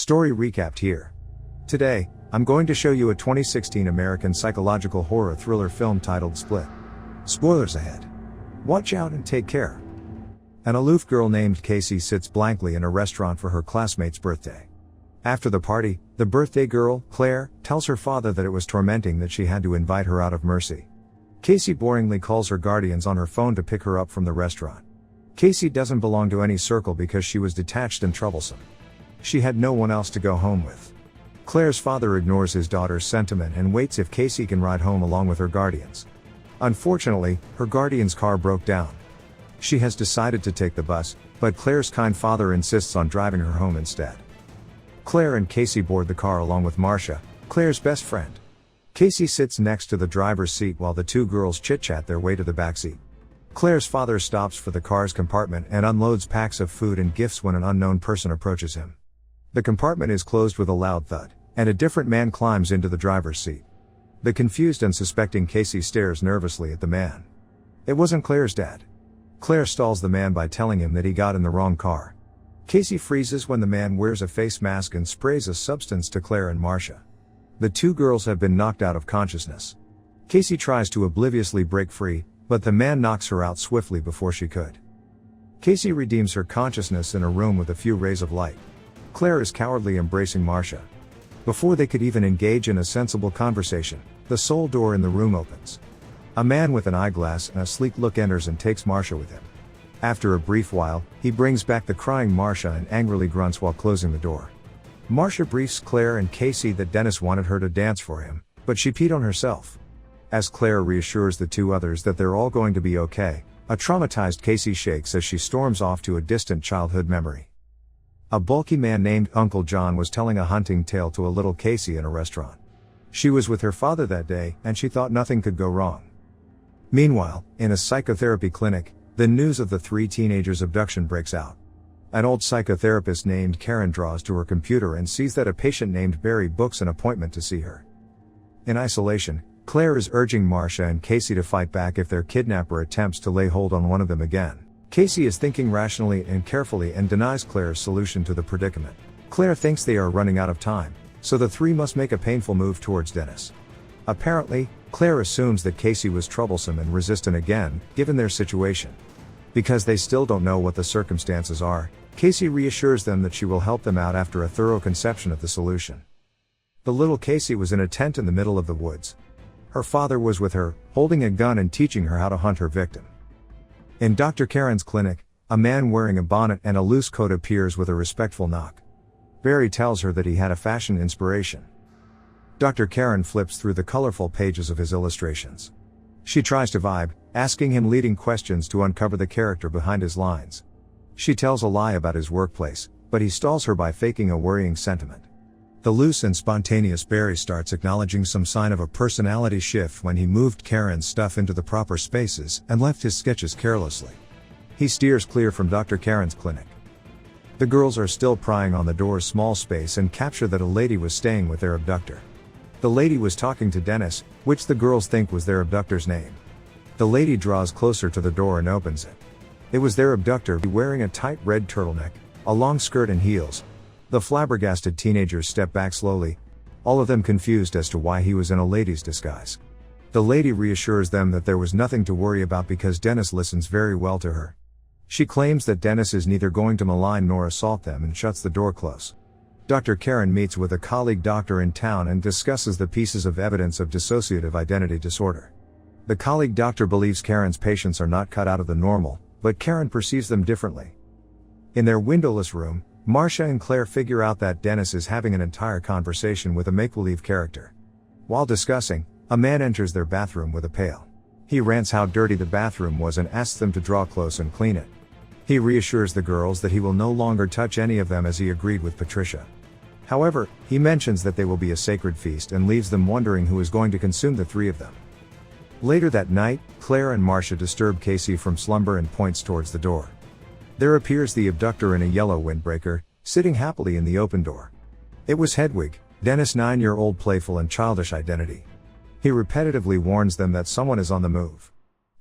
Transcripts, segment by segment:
Story recapped here. Today, I'm going to show you a 2016 American psychological horror thriller film titled Split. Spoilers ahead. Watch out and take care. An aloof girl named Casey sits blankly in a restaurant for her classmate's birthday. After the party, the birthday girl, Claire, tells her father that it was tormenting that she had to invite her out of mercy. Casey boringly calls her guardians on her phone to pick her up from the restaurant. Casey doesn't belong to any circle because she was detached and troublesome. She had no one else to go home with. Claire's father ignores his daughter's sentiment and waits if Casey can ride home along with her guardians. Unfortunately, her guardian's car broke down. She has decided to take the bus, but Claire's kind father insists on driving her home instead. Claire and Casey board the car along with Marcia, Claire's best friend. Casey sits next to the driver's seat while the two girls chit-chat their way to the backseat. Claire's father stops for the car's compartment and unloads packs of food and gifts when an unknown person approaches him. The compartment is closed with a loud thud, and a different man climbs into the driver's seat. The confused and suspecting Casey stares nervously at the man. It wasn't Claire's dad. Claire stalls the man by telling him that he got in the wrong car. Casey freezes when the man wears a face mask and sprays a substance to Claire and Marcia. The two girls have been knocked out of consciousness. Casey tries to obliviously break free, but the man knocks her out swiftly before she could. Casey redeems her consciousness in a room with a few rays of light. Claire is cowardly embracing Marcia. Before they could even engage in a sensible conversation, the sole door in the room opens. A man with an eyeglass and a sleek look enters and takes Marcia with him. After a brief while, he brings back the crying Marcia and angrily grunts while closing the door. Marcia briefs Claire and Casey that Dennis wanted her to dance for him, but she peed on herself. As Claire reassures the two others that they're all going to be okay, a traumatized Casey shakes as she storms off to a distant childhood memory. A bulky man named Uncle John was telling a hunting tale to a little Casey in a restaurant. She was with her father that day, and she thought nothing could go wrong. Meanwhile, in a psychotherapy clinic, the news of the three teenagers' abduction breaks out. An old psychotherapist named Karen draws to her computer and sees that a patient named Barry books an appointment to see her. In isolation, Claire is urging Marcia and Casey to fight back if their kidnapper attempts to lay hold on one of them again. Casey is thinking rationally and carefully and denies Claire's solution to the predicament. Claire thinks they are running out of time, so the three must make a painful move towards Dennis. Apparently, Claire assumes that Casey was troublesome and resistant again, given their situation. Because they still don't know what the circumstances are, Casey reassures them that she will help them out after a thorough conception of the solution. The little Casey was in a tent in the middle of the woods. Her father was with her, holding a gun and teaching her how to hunt her victim. In Dr. Karen's clinic, a man wearing a bonnet and a loose coat appears with a respectful knock. Barry tells her that he had a fashion inspiration. Dr. Karen flips through the colorful pages of his illustrations. She tries to vibe, asking him leading questions to uncover the character behind his lines. She tells a lie about his workplace, but he stalls her by faking a worrying sentiment. The loose and spontaneous Barry starts acknowledging some sign of a personality shift when he moved Karen's stuff into the proper spaces and left his sketches carelessly. He steers clear from Dr. Karen's clinic. The girls are still prying on the door's small space and capture that a lady was staying with their abductor. The lady was talking to Dennis, which the girls think was their abductor's name. The lady draws closer to the door and opens it. It was their abductor, wearing a tight red turtleneck, a long skirt and heels. The flabbergasted teenagers step back slowly, all of them confused as to why he was in a lady's disguise. The lady reassures them that there was nothing to worry about because Dennis listens very well to her. She claims that Dennis is neither going to malign nor assault them and shuts the door close. Dr. Karen meets with a colleague doctor in town and discusses the pieces of evidence of dissociative identity disorder. The colleague doctor believes Karen's patients are not cut out of the normal, but Karen perceives them differently. In their windowless room, Marcia and Claire figure out that Dennis is having an entire conversation with a make-believe character. While discussing, a man enters their bathroom with a pail. He rants how dirty the bathroom was and asks them to draw close and clean it. He reassures the girls that he will no longer touch any of them as he agreed with Patricia. However, he mentions that they will be a sacred feast and leaves them wondering who is going to consume the three of them. Later that night, Claire and Marcia disturb Casey from slumber and points towards the door. There appears the abductor in a yellow windbreaker, sitting happily in the open door. It was Hedwig, Dennis' 9-year-old playful and childish identity. He repetitively warns them that someone is on the move.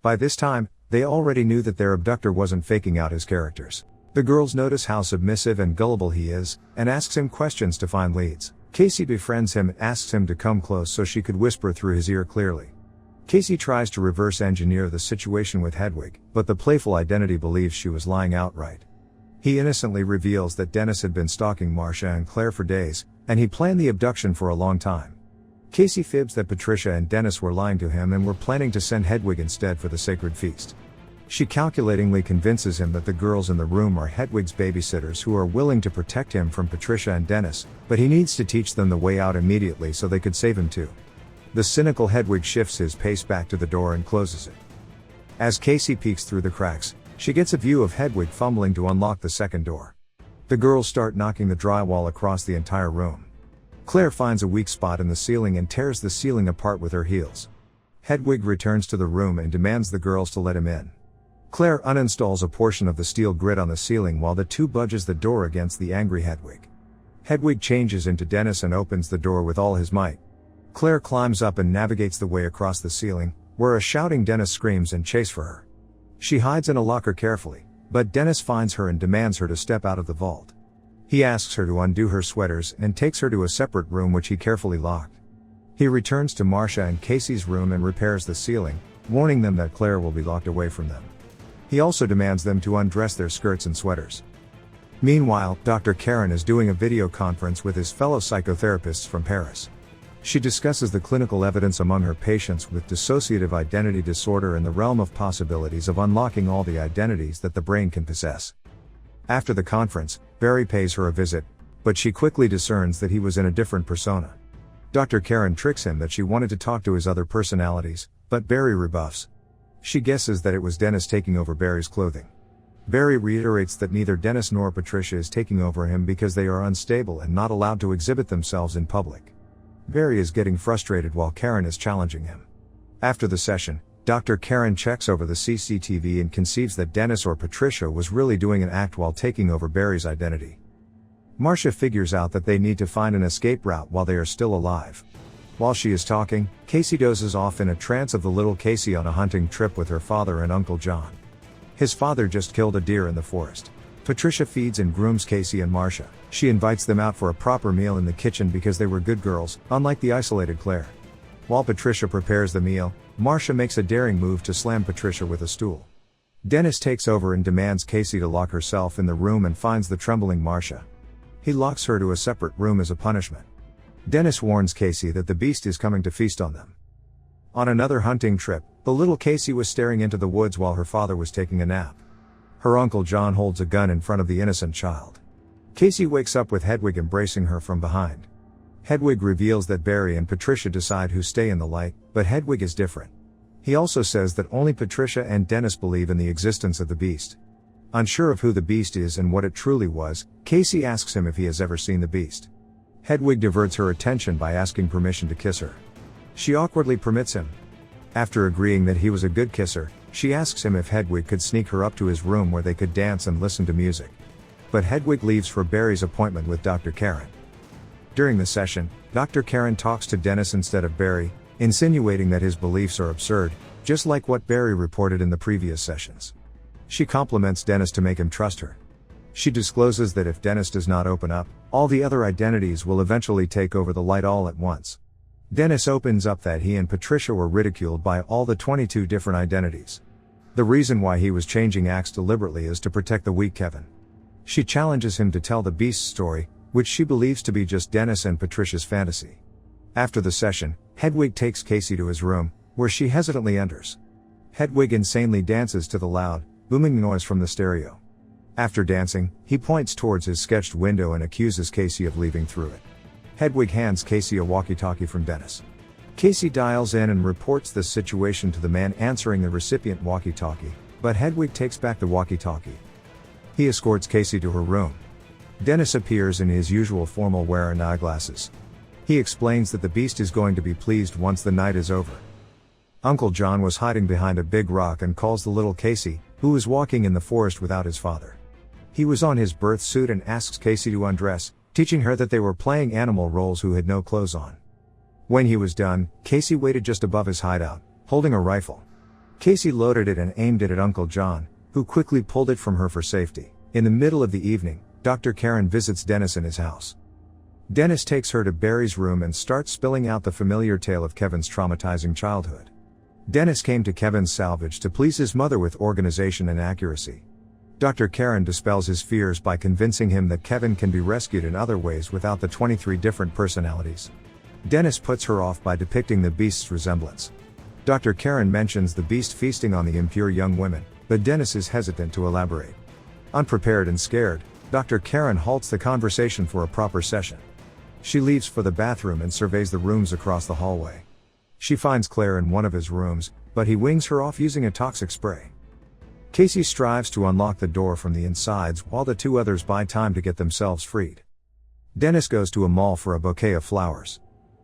By this time, they already knew that their abductor wasn't faking out his characters. The girls notice how submissive and gullible he is, and asks him questions to find leads. Casey befriends him and asks him to come close so she could whisper through his ear clearly. Casey tries to reverse engineer the situation with Hedwig, but the playful identity believes she was lying outright. He innocently reveals that Dennis had been stalking Marcia and Claire for days, and he planned the abduction for a long time. Casey fibs that Patricia and Dennis were lying to him and were planning to send Hedwig instead for the sacred feast. She calculatingly convinces him that the girls in the room are Hedwig's babysitters who are willing to protect him from Patricia and Dennis, but he needs to teach them the way out immediately so they could save him too. The cynical Hedwig shifts his pace back to the door and closes it. As Casey peeks through the cracks, she gets a view of Hedwig fumbling to unlock the second door. The girls start knocking the drywall across the entire room. Claire finds a weak spot in the ceiling and tears the ceiling apart with her heels. Hedwig returns to the room and demands the girls to let him in. Claire uninstalls a portion of the steel grid on the ceiling while the two budges the door against the angry Hedwig. Hedwig changes into Dennis and opens the door with all his might. Claire climbs up and navigates the way across the ceiling, where a shouting Dennis screams and chases for her. She hides in a locker carefully, but Dennis finds her and demands her to step out of the vault. He asks her to undo her sweaters and takes her to a separate room which he carefully locked. He returns to Marcia and Casey's room and repairs the ceiling, warning them that Claire will be locked away from them. He also demands them to undress their skirts and sweaters. Meanwhile, Dr. Karen is doing a video conference with his fellow psychotherapists from Paris. She discusses the clinical evidence among her patients with dissociative identity disorder and the realm of possibilities of unlocking all the identities that the brain can possess. After the conference, Barry pays her a visit, but she quickly discerns that he was in a different persona. Dr. Karen tricks him that she wanted to talk to his other personalities, but Barry rebuffs. She guesses that it was Dennis taking over Barry's clothing. Barry reiterates that neither Dennis nor Patricia is taking over him because they are unstable and not allowed to exhibit themselves in public. Barry is getting frustrated while Karen is challenging him. After the session, Dr. Karen checks over the CCTV and conceives that Dennis or Patricia was really doing an act while taking over Barry's identity. Marcia figures out that they need to find an escape route while they are still alive. While she is talking, Casey dozes off in a trance of the little Casey on a hunting trip with her father and Uncle John. His father just killed a deer in the forest. Patricia feeds and grooms Casey and Marcia. She invites them out for a proper meal in the kitchen because they were good girls, unlike the isolated Claire. While Patricia prepares the meal, Marcia makes a daring move to slam Patricia with a stool. Dennis takes over and demands Casey to lock herself in the room and finds the trembling Marcia. He locks her to a separate room as a punishment. Dennis warns Casey that the beast is coming to feast on them. On another hunting trip, the little Casey was staring into the woods while her father was taking a nap. Her Uncle John holds a gun in front of the innocent child. Casey wakes up with Hedwig embracing her from behind. Hedwig reveals that Barry and Patricia decide who stay in the light, but Hedwig is different. He also says that only Patricia and Dennis believe in the existence of the beast. Unsure of who the beast is and what it truly was, Casey asks him if he has ever seen the beast. Hedwig diverts her attention by asking permission to kiss her. She awkwardly permits him. After agreeing that he was a good kisser, she asks him if Hedwig could sneak her up to his room where they could dance and listen to music. But Hedwig leaves for Barry's appointment with Dr. Karen. During the session, Dr. Karen talks to Dennis instead of Barry, insinuating that his beliefs are absurd, just like what Barry reported in the previous sessions. She compliments Dennis to make him trust her. She discloses that if Dennis does not open up, all the other identities will eventually take over the light all at once. Dennis opens up that he and Patricia were ridiculed by all the 22 different identities. The reason why he was changing acts deliberately is to protect the weak Kevin. She challenges him to tell the beast's story, which she believes to be just Dennis and Patricia's fantasy. After the session, Hedwig takes Casey to his room, where she hesitantly enters. Hedwig insanely dances to the loud, booming noise from the stereo. After dancing, he points towards his sketched window and accuses Casey of leaving through it. Hedwig hands Casey a walkie-talkie from Dennis. Casey dials in and reports the situation to the man answering the recipient walkie-talkie, but Hedwig takes back the walkie-talkie. He escorts Casey to her room. Dennis appears in his usual formal wear and eyeglasses. He explains that the beast is going to be pleased once the night is over. Uncle John was hiding behind a big rock and calls the little Casey, who was walking in the forest without his father. He was on his birth suit and asks Casey to undress, teaching her that they were playing animal roles who had no clothes on. When he was done, Casey waited just above his hideout, holding a rifle. Casey loaded it and aimed it at Uncle John, who quickly pulled it from her for safety. In the middle of the evening, Dr. Karen visits Dennis in his house. Dennis takes her to Barry's room and starts spilling out the familiar tale of Kevin's traumatizing childhood. Dennis came to Kevin's salvage to please his mother with organization and accuracy. Dr. Karen dispels his fears by convincing him that Kevin can be rescued in other ways without the 23 different personalities. Dennis puts her off by depicting the beast's resemblance. Dr. Karen mentions the beast feasting on the impure young women, but Dennis is hesitant to elaborate. Unprepared and scared, Dr. Karen halts the conversation for a proper session. She leaves for the bathroom and surveys the rooms across the hallway. She finds Claire in one of his rooms, but he wings her off using a toxic spray. Casey strives to unlock the door from the insides while the two others buy time to get themselves freed. Dennis goes to a mall for a bouquet of flowers.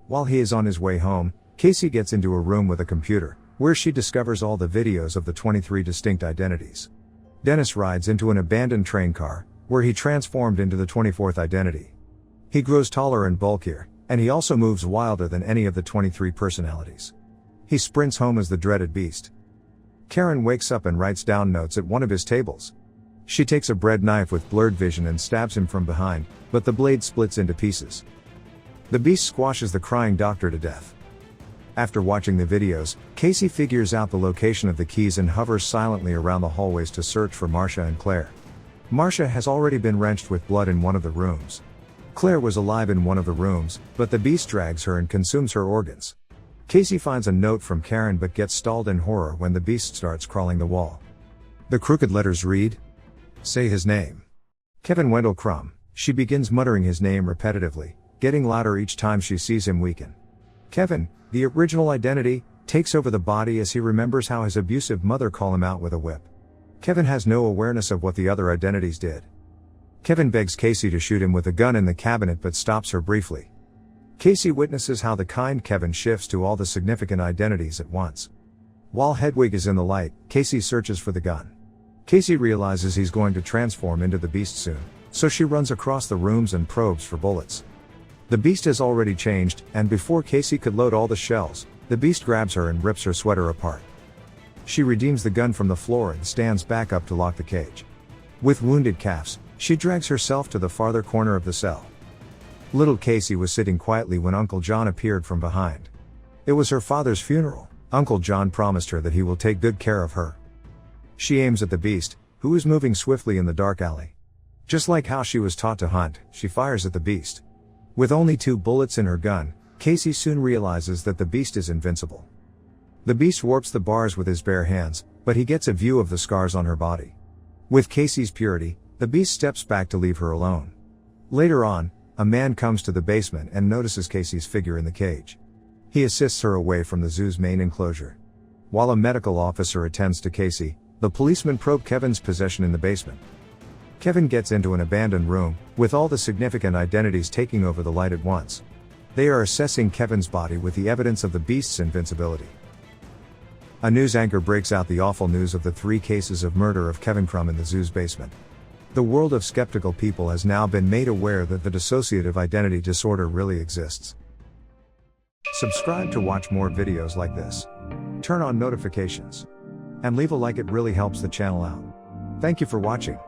While he is on his way home, Casey gets into a room with a computer, where she discovers all the videos of the 23 distinct identities. Dennis rides into an abandoned train car, where he transformed into the 24th identity. He grows taller and bulkier, and he also moves wilder than any of the 23 personalities. He sprints home as the dreaded beast. Karen wakes up and writes down notes at one of his tables. She takes a bread knife with blurred vision and stabs him from behind, but the blade splits into pieces. The beast squashes the crying doctor to death. After watching the videos, Casey figures out the location of the keys and hovers silently around the hallways to search for Marcia and Claire. Marcia has already been wrenched with blood in one of the rooms. Claire was alive in one of the rooms, but the beast drags her and consumes her organs. Casey finds a note from Karen but gets stalled in horror when the beast starts crawling the wall. The crooked letters read, "Say his name." Kevin Wendell Crumb. She begins muttering his name repetitively, getting louder each time she sees him weaken. Kevin, the original identity, takes over the body as he remembers how his abusive mother called him out with a whip. Kevin has no awareness of what the other identities did. Kevin begs Casey to shoot him with a gun in the cabinet but stops her briefly. Casey witnesses how the kind Kevin shifts to all the significant identities at once. While Hedwig is in the light, Casey searches for the gun. Casey realizes he's going to transform into the beast soon, so she runs across the rooms and probes for bullets. The beast has already changed, and before Casey could load all the shells, the beast grabs her and rips her sweater apart. She redeems the gun from the floor and stands back up to lock the cage. With wounded calves, she drags herself to the farther corner of the cell. Little Casey was sitting quietly when Uncle John appeared from behind. It was her father's funeral. Uncle John promised her that he will take good care of her. She aims at the beast, who is moving swiftly in the dark alley. Just like how she was taught to hunt, she fires at the beast. With only 2 bullets in her gun, Casey soon realizes that the beast is invincible. The beast warps the bars with his bare hands, but he gets a view of the scars on her body. With Casey's purity, the beast steps back to leave her alone. Later on, a man comes to the basement and notices Casey's figure in the cage. He assists her away from the zoo's main enclosure. While a medical officer attends to Casey, the policemen probe Kevin's possession in the basement. Kevin gets into an abandoned room, with all the significant identities taking over the light at once. They are assessing Kevin's body with the evidence of the beast's invincibility. A news anchor breaks out the awful news of the 3 cases of murder of Kevin Crumb in the zoo's basement. The world of skeptical people has now been made aware that the dissociative identity disorder really exists. Subscribe to watch more videos like this. Turn on notifications. And leave a like, it really helps the channel out. Thank you for watching.